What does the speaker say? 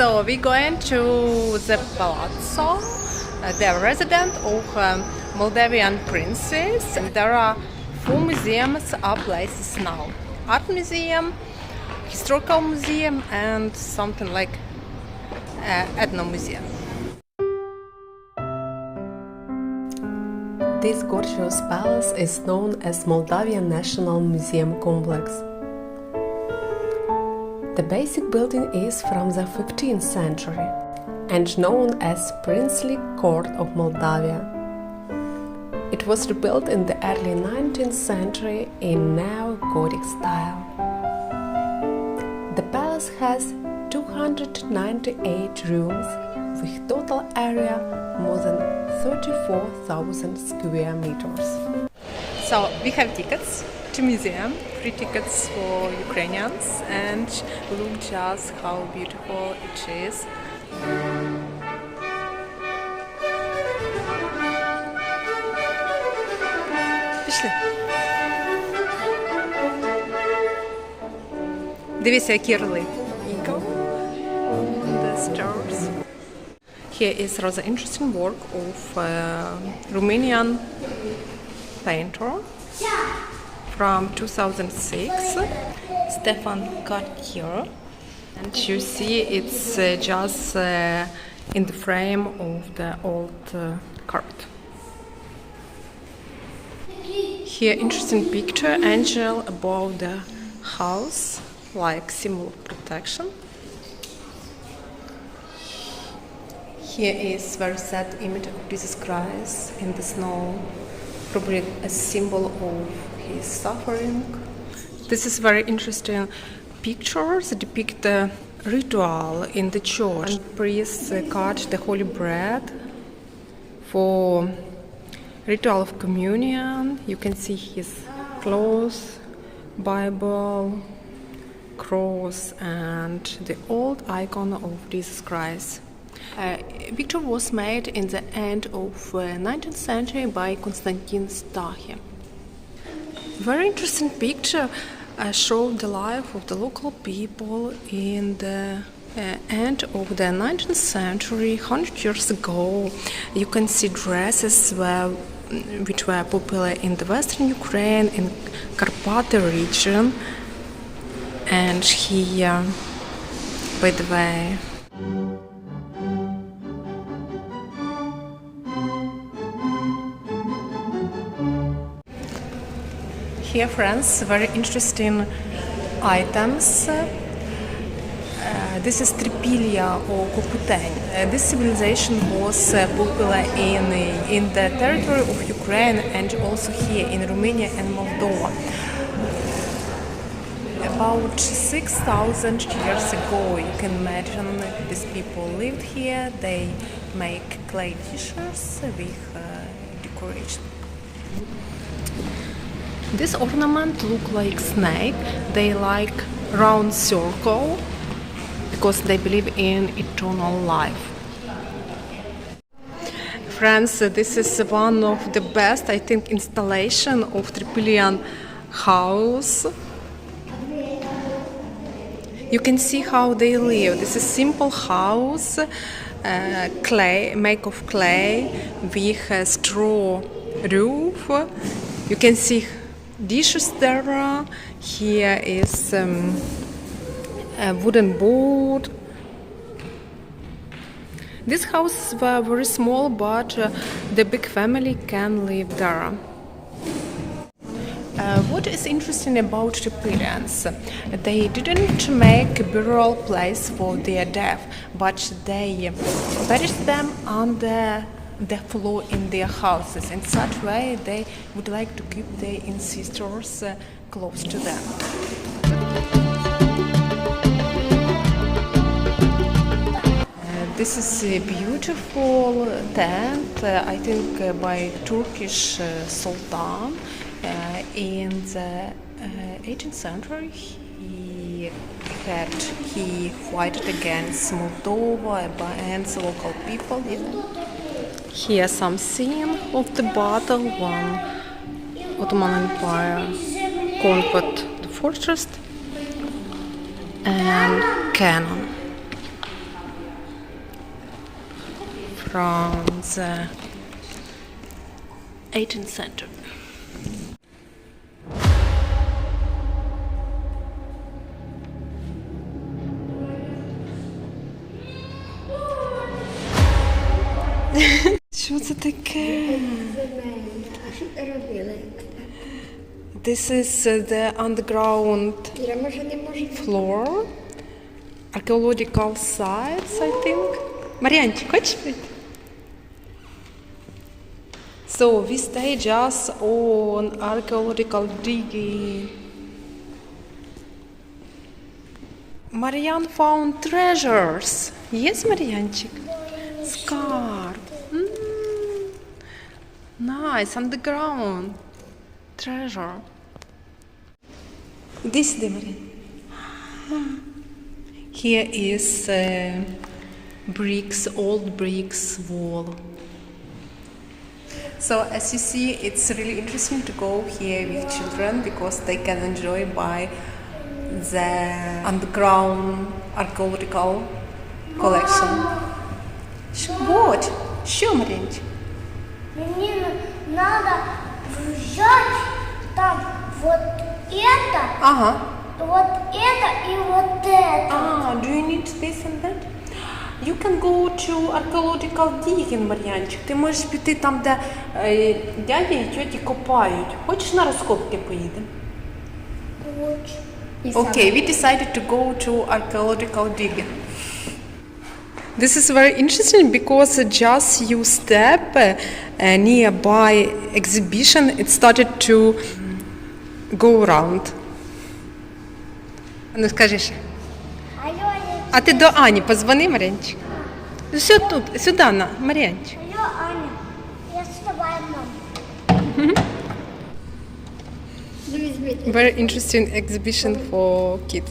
So we're going to the palazzo, the residence of Moldavian princes. And there are 4 museums or places now: art museum, historical museum, and something like ethno museum. This gorgeous palace is known as Moldovia National Museum Complex. The basic building is from the 15th century and known as Princely Cort of Moldavia. It was rebuilt in the early 19th century in Neo Gotic style. The palace has 298 rooms with total area more than 34,000 square meters. So we have tickets to museum, free tickets for Ukrainians, and look just how beautiful it is. Пішли. Дивіться, які орли. Eagle on the stars. Here is rather interesting work of Romanian painter from 2006, Stefan Cartier. And you see it's just in the frame of the old carpet. Here interesting picture, angel above the house, like symbol of protection. Here is very sad image of Jesus Christ in the snow, probably a symbol of his suffering. This is very interesting pictures that depict the ritual in the church. And priests cut the holy bread for ritual of communion. You can see his clothes, Bible, cross, and the old icon of Jesus Christ. Picture was made in the end of 19th century by Constantin Stahi. Very interesting picture showed the life of the local people in the end of the 19th century, 100 years ago. You can see dresses which were popular in the western Ukraine, in Carpathy region. And here, by the way, here, friends, very interesting items. This is Trypillia or Cucuteni. This civilization was popular in the territory of Ukraine and also here in Romania and Moldova. About 6,000 years ago, you can imagine these people lived here. They make clay dishes with decoration. This ornament look like snake. They like round circle because they believe in eternal life. Friends, this is one of the best, I think, installation of Trypillian house. You can see how they live. This is simple house, clay, made of clay with a straw roof. You can see dishes there. Here is a wooden board. These houses were very small, but the big family can live there. What is interesting about Trypillians? They didn't make a burial place for their dead, but they buried them under the floor in their houses. In such way, they would like to keep their ancestors close to them. This is a beautiful tent, I think by Turkish Sultan. In the 18th century, he fought against Moldova and the local people even. Here some scene of the battle when Ottoman Empire conquered the fortress and cannon. from the 18th century. Що це таке? This is the underground floor. Archaeological sites, I think. Мар'янчик, хочеш прийти? So we stay just on archaeological digging. Marianne found treasures. Yes, Marianchik? Scarf. Nice, underground treasure. This is the Marianne. Here is bricks, old bricks wall. So as you see, it's really interesting to go here with children because they can enjoy by the underground archaeological collection. Вот, что, Маринч? Мне надо взять там вот это, Ага. вот это и вот это. Do you need this and that? You can go to archaeological digging, Мар'янчик. Ти можеш піти там, де дядя і тьоті копають. Хочеш на розкопки поїдемо? Okay, we decided to go to archaeological digging. This is very interesting because just you step nearby exhibition, it started to go around. Ну скажи ще. Алло, А ти до Ані позвони, Мар'янчик. Все тут, сюди, на, Мар'янчик. алло, Аня, я с тобой, мам. Very interesting exhibition for kids.